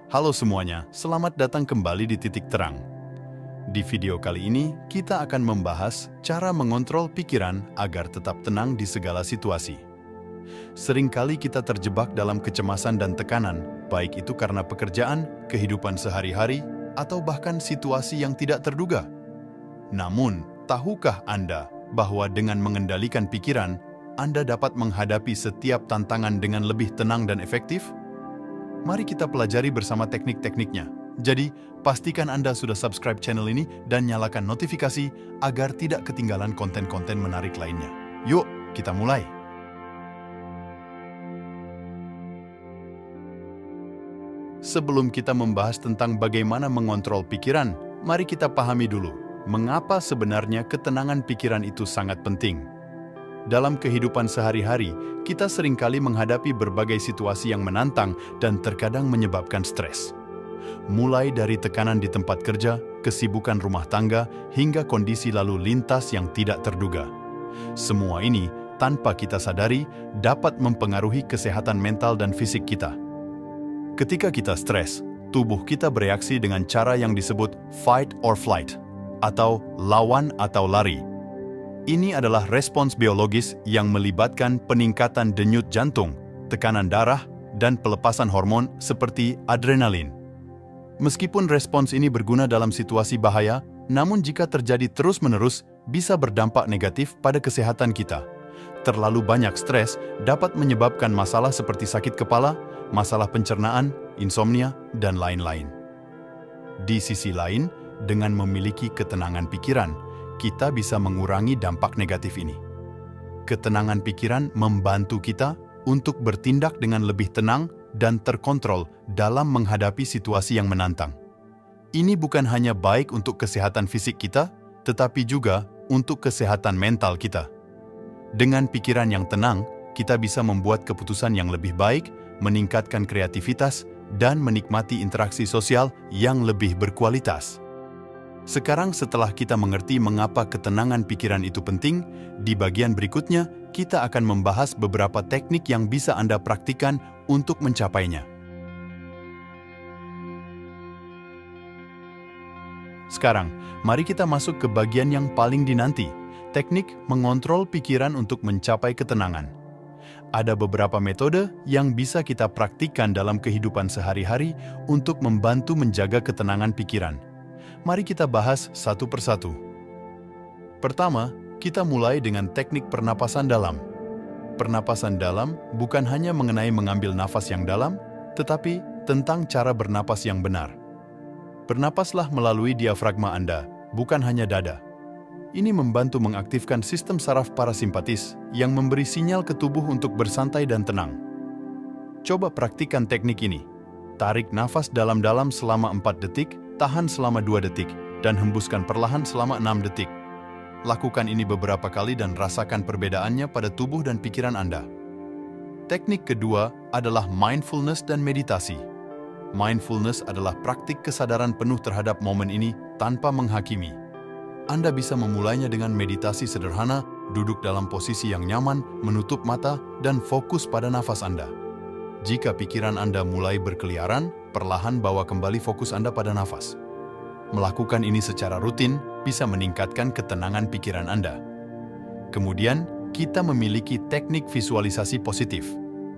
Halo semuanya, selamat datang kembali di Titik Terang. Di video kali ini, kita akan membahas cara mengontrol pikiran agar tetap tenang di segala situasi. Seringkali kita terjebak dalam kecemasan dan tekanan, baik itu karena pekerjaan, kehidupan sehari-hari, atau bahkan situasi yang tidak terduga. Namun, tahukah Anda bahwa dengan mengendalikan pikiran, Anda dapat menghadapi setiap tantangan dengan lebih tenang dan efektif? Mari kita pelajari bersama teknik-tekniknya. Jadi, pastikan Anda sudah subscribe channel ini dan nyalakan notifikasi agar tidak ketinggalan konten-konten menarik lainnya. Yuk, kita mulai! Sebelum kita membahas tentang bagaimana mengontrol pikiran, mari kita pahami dulu mengapa sebenarnya ketenangan pikiran itu sangat penting. Dalam kehidupan sehari-hari, kita seringkali menghadapi berbagai situasi yang menantang dan terkadang menyebabkan stres. Mulai dari tekanan di tempat kerja, kesibukan rumah tangga, hingga kondisi lalu lintas yang tidak terduga. Semua ini, tanpa kita sadari, dapat mempengaruhi kesehatan mental dan fisik kita. Ketika kita stres, tubuh kita bereaksi dengan cara yang disebut fight or flight, atau lawan atau lari. Ini adalah respons biologis yang melibatkan peningkatan denyut jantung, tekanan darah, dan pelepasan hormon seperti adrenalin. Meskipun respons ini berguna dalam situasi bahaya, namun jika terjadi terus-menerus bisa berdampak negatif pada kesehatan kita. Terlalu banyak stres dapat menyebabkan masalah seperti sakit kepala, masalah pencernaan, insomnia, dan lain-lain. Di sisi lain, dengan memiliki ketenangan pikiran, kita bisa mengurangi dampak negatif ini. Ketenangan pikiran membantu kita untuk bertindak dengan lebih tenang dan terkontrol dalam menghadapi situasi yang menantang. Ini bukan hanya baik untuk kesehatan fisik kita, tetapi juga untuk kesehatan mental kita. Dengan pikiran yang tenang, kita bisa membuat keputusan yang lebih baik, meningkatkan kreativitas, dan menikmati interaksi sosial yang lebih berkualitas. Sekarang setelah kita mengerti mengapa ketenangan pikiran itu penting, di bagian berikutnya kita akan membahas beberapa teknik yang bisa Anda praktikkan untuk mencapainya. Sekarang, mari kita masuk ke bagian yang paling dinanti, teknik mengontrol pikiran untuk mencapai ketenangan. Ada beberapa metode yang bisa kita praktikkan dalam kehidupan sehari-hari untuk membantu menjaga ketenangan pikiran. Mari kita bahas satu persatu. Pertama, kita mulai dengan teknik pernapasan dalam. Pernapasan dalam bukan hanya mengenai mengambil nafas yang dalam, tetapi tentang cara bernapas yang benar. Bernapaslah melalui diafragma Anda, bukan hanya dada. Ini membantu mengaktifkan sistem saraf parasimpatis yang memberi sinyal ke tubuh untuk bersantai dan tenang. Coba praktikkan teknik ini. Tarik nafas dalam-dalam selama 4 detik, tahan selama 2 detik, dan hembuskan perlahan selama 6 detik. Lakukan ini beberapa kali dan rasakan perbedaannya pada tubuh dan pikiran Anda. Teknik kedua adalah mindfulness dan meditasi. Mindfulness adalah praktik kesadaran penuh terhadap momen ini tanpa menghakimi. Anda bisa memulainya dengan meditasi sederhana, duduk dalam posisi yang nyaman, menutup mata, dan fokus pada nafas Anda. Jika pikiran Anda mulai berkeliaran, perlahan bawa kembali fokus Anda pada nafas. Melakukan ini secara rutin bisa meningkatkan ketenangan pikiran Anda. Kemudian, kita memiliki teknik visualisasi positif.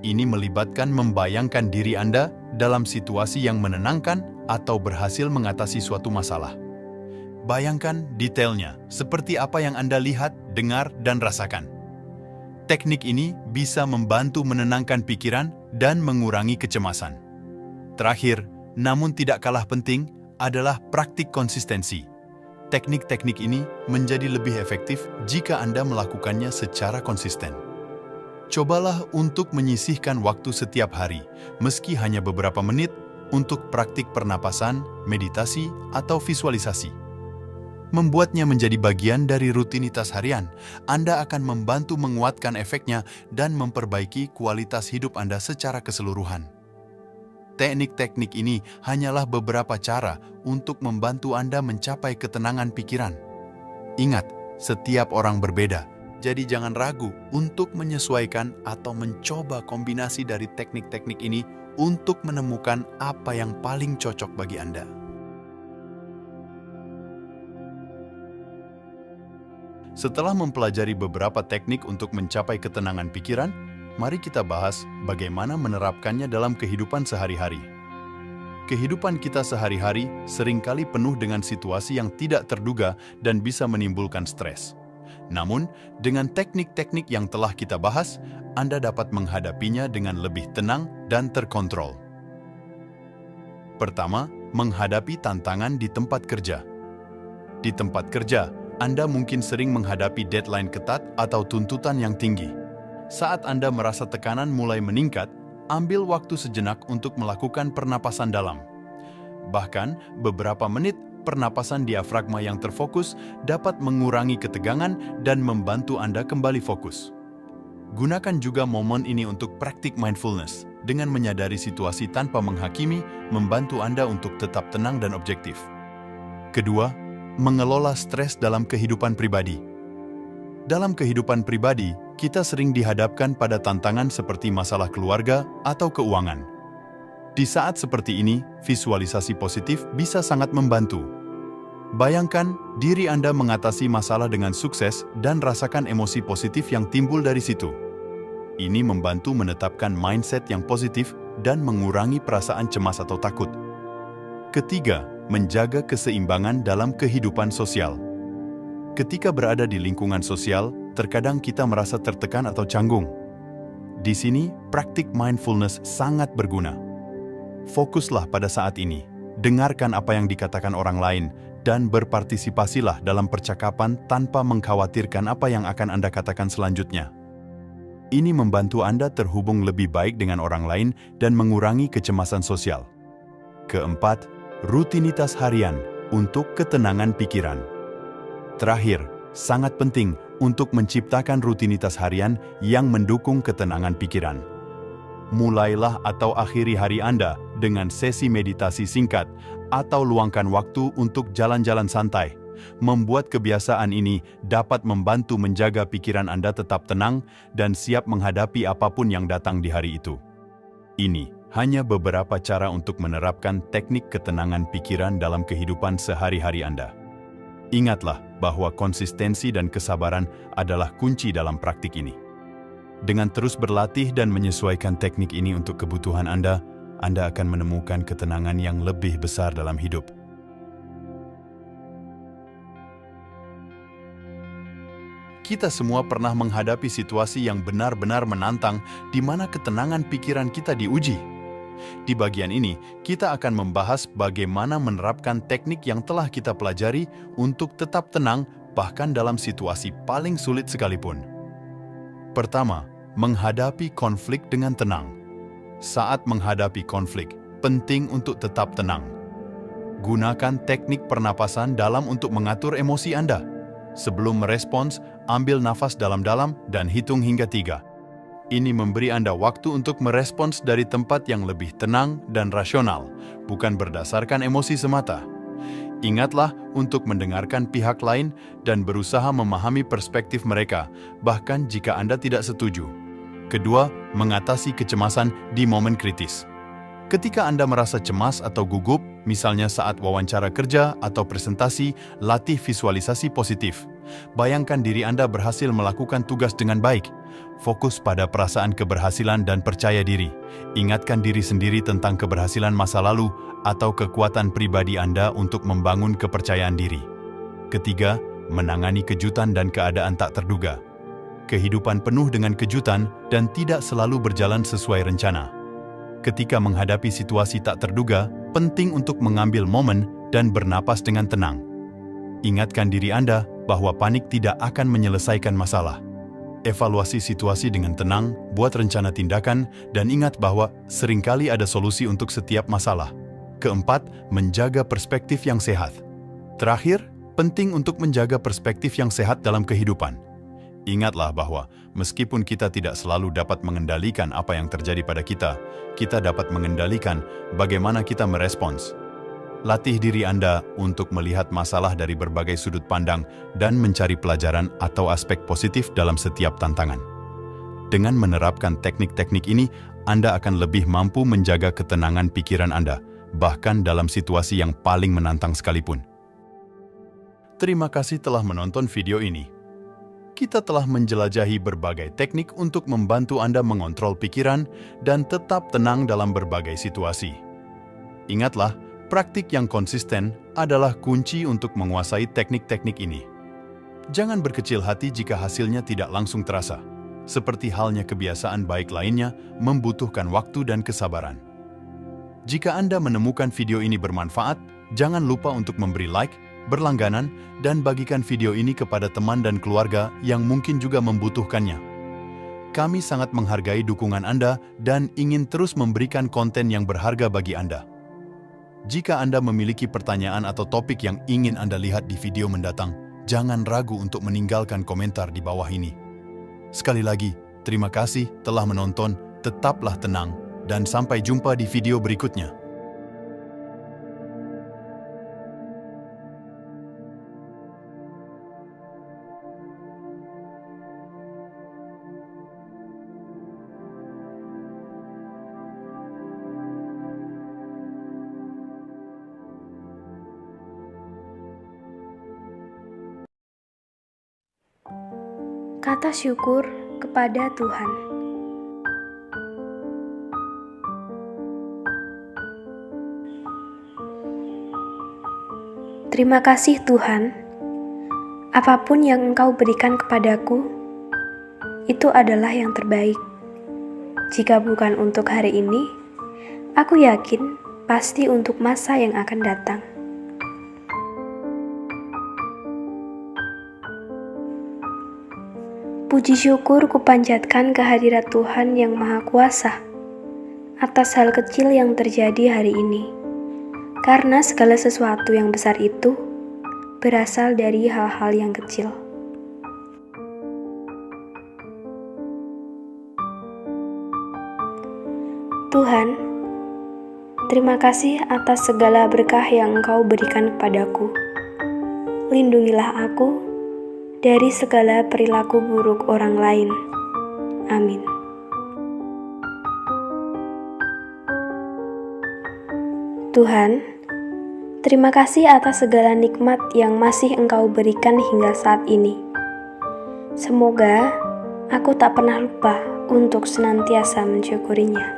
Ini melibatkan membayangkan diri Anda dalam situasi yang menenangkan atau berhasil mengatasi suatu masalah. Bayangkan detailnya, seperti apa yang Anda lihat, dengar, dan rasakan. Teknik ini bisa membantu menenangkan pikiran dan mengurangi kecemasan. Terakhir, namun tidak kalah penting, adalah praktik konsistensi. Teknik-teknik ini menjadi lebih efektif jika Anda melakukannya secara konsisten. Cobalah untuk menyisihkan waktu setiap hari, meski hanya beberapa menit, untuk praktik pernapasan, meditasi, atau visualisasi. Membuatnya menjadi bagian dari rutinitas harian, Anda akan membantu menguatkan efeknya dan memperbaiki kualitas hidup Anda secara keseluruhan. Teknik-teknik ini hanyalah beberapa cara untuk membantu Anda mencapai ketenangan pikiran. Ingat, setiap orang berbeda, jadi jangan ragu untuk menyesuaikan atau mencoba kombinasi dari teknik-teknik ini untuk menemukan apa yang paling cocok bagi Anda. Setelah mempelajari beberapa teknik untuk mencapai ketenangan pikiran, mari kita bahas bagaimana menerapkannya dalam kehidupan sehari-hari. Kehidupan kita sehari-hari seringkali penuh dengan situasi yang tidak terduga dan bisa menimbulkan stres. Namun, dengan teknik-teknik yang telah kita bahas, Anda dapat menghadapinya dengan lebih tenang dan terkontrol. Pertama, menghadapi tantangan di tempat kerja. Di tempat kerja, Anda mungkin sering menghadapi deadline ketat atau tuntutan yang tinggi. Saat Anda merasa tekanan mulai meningkat, ambil waktu sejenak untuk melakukan pernapasan dalam. Bahkan, beberapa menit pernapasan diafragma yang terfokus dapat mengurangi ketegangan dan membantu Anda kembali fokus. Gunakan juga momen ini untuk praktik mindfulness. Dengan menyadari situasi tanpa menghakimi, membantu Anda untuk tetap tenang dan objektif. Kedua, mengelola stres dalam kehidupan pribadi. Dalam kehidupan pribadi, kita sering dihadapkan pada tantangan seperti masalah keluarga atau keuangan. Di saat seperti ini, visualisasi positif bisa sangat membantu. Bayangkan diri Anda mengatasi masalah dengan sukses dan rasakan emosi positif yang timbul dari situ. Ini membantu menetapkan mindset yang positif dan mengurangi perasaan cemas atau takut. Ketiga, menjaga keseimbangan dalam kehidupan sosial. Ketika berada di lingkungan sosial, terkadang kita merasa tertekan atau canggung. Di sini, praktik mindfulness sangat berguna. Fokuslah pada saat ini, dengarkan apa yang dikatakan orang lain, dan berpartisipasilah dalam percakapan tanpa mengkhawatirkan apa yang akan Anda katakan selanjutnya. Ini membantu Anda terhubung lebih baik dengan orang lain dan mengurangi kecemasan sosial. Keempat, rutinitas harian untuk ketenangan pikiran. Terakhir, sangat penting untuk menciptakan rutinitas harian yang mendukung ketenangan pikiran. Mulailah atau akhiri hari Anda dengan sesi meditasi singkat atau luangkan waktu untuk jalan-jalan santai. Membuat kebiasaan ini dapat membantu menjaga pikiran Anda tetap tenang dan siap menghadapi apapun yang datang di hari itu. Ini hanya beberapa cara untuk menerapkan teknik ketenangan pikiran dalam kehidupan sehari-hari Anda. Ingatlah bahwa konsistensi dan kesabaran adalah kunci dalam praktik ini. Dengan terus berlatih dan menyesuaikan teknik ini untuk kebutuhan Anda akan menemukan ketenangan yang lebih besar dalam hidup. Kita semua pernah menghadapi situasi yang benar-benar menantang di mana ketenangan pikiran kita diuji. Di bagian ini, kita akan membahas bagaimana menerapkan teknik yang telah kita pelajari untuk tetap tenang bahkan dalam situasi paling sulit sekalipun. Pertama, menghadapi konflik dengan tenang. Saat menghadapi konflik, penting untuk tetap tenang. Gunakan teknik pernapasan dalam untuk mengatur emosi Anda. Sebelum merespons, ambil nafas dalam-dalam dan hitung hingga 3. Ini memberi Anda waktu untuk merespons dari tempat yang lebih tenang dan rasional, bukan berdasarkan emosi semata. Ingatlah untuk mendengarkan pihak lain dan berusaha memahami perspektif mereka, bahkan jika Anda tidak setuju. Kedua, mengatasi kecemasan di momen kritis. Ketika Anda merasa cemas atau gugup, misalnya saat wawancara kerja atau presentasi, latih visualisasi positif. Bayangkan diri Anda berhasil melakukan tugas dengan baik. Fokus pada perasaan keberhasilan dan percaya diri. Ingatkan diri sendiri tentang keberhasilan masa lalu atau kekuatan pribadi Anda untuk membangun kepercayaan diri. Ketiga, menangani kejutan dan keadaan tak terduga. Kehidupan penuh dengan kejutan dan tidak selalu berjalan sesuai rencana. Ketika menghadapi situasi tak terduga, penting untuk mengambil momen dan bernapas dengan tenang. Ingatkan diri Anda bahwa panik tidak akan menyelesaikan masalah. Evaluasi situasi dengan tenang, buat rencana tindakan, dan ingat bahwa seringkali ada solusi untuk setiap masalah. Keempat, menjaga perspektif yang sehat. Terakhir, penting untuk menjaga perspektif yang sehat dalam kehidupan. Ingatlah bahwa meskipun kita tidak selalu dapat mengendalikan apa yang terjadi pada kita dapat mengendalikan bagaimana kita merespons. Latih diri Anda untuk melihat masalah dari berbagai sudut pandang dan mencari pelajaran atau aspek positif dalam setiap tantangan. Dengan menerapkan teknik-teknik ini, Anda akan lebih mampu menjaga ketenangan pikiran Anda, bahkan dalam situasi yang paling menantang sekalipun. Terima kasih telah menonton video ini. Kita telah menjelajahi berbagai teknik untuk membantu Anda mengontrol pikiran dan tetap tenang dalam berbagai situasi. Ingatlah, praktik yang konsisten adalah kunci untuk menguasai teknik-teknik ini. Jangan berkecil hati jika hasilnya tidak langsung terasa. Seperti halnya kebiasaan baik lainnya, membutuhkan waktu dan kesabaran. Jika Anda menemukan video ini bermanfaat, jangan lupa untuk memberi like, berlangganan, dan bagikan video ini kepada teman dan keluarga yang mungkin juga membutuhkannya. Kami sangat menghargai dukungan Anda dan ingin terus memberikan konten yang berharga bagi Anda. Jika Anda memiliki pertanyaan atau topik yang ingin Anda lihat di video mendatang, jangan ragu untuk meninggalkan komentar di bawah ini. Sekali lagi, terima kasih telah menonton, tetaplah tenang, dan sampai jumpa di video berikutnya. Kata syukur kepada Tuhan. Terima kasih Tuhan, apapun yang Engkau berikan kepadaku, itu adalah yang terbaik. Jika bukan untuk hari ini, aku yakin pasti untuk masa yang akan datang. Puji syukur kupanjatkan kehadirat Tuhan yang Maha Kuasa atas hal kecil yang terjadi hari ini, karena segala sesuatu yang besar itu berasal dari hal-hal yang kecil. Tuhan, terima kasih atas segala berkah yang Engkau berikan kepadaku. Lindungilah aku dari segala perilaku buruk orang lain. Amin. Tuhan, terima kasih atas segala nikmat yang masih Engkau berikan hingga saat ini. Semoga aku tak pernah lupa untuk senantiasa mensyukurinya.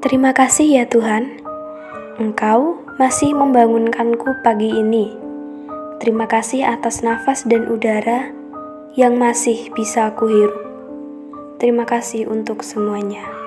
Terima kasih ya Tuhan, Engkau masih membangunkanku pagi ini. Terima kasih atas nafas dan udara yang masih bisa aku hirup. Terima kasih untuk semuanya.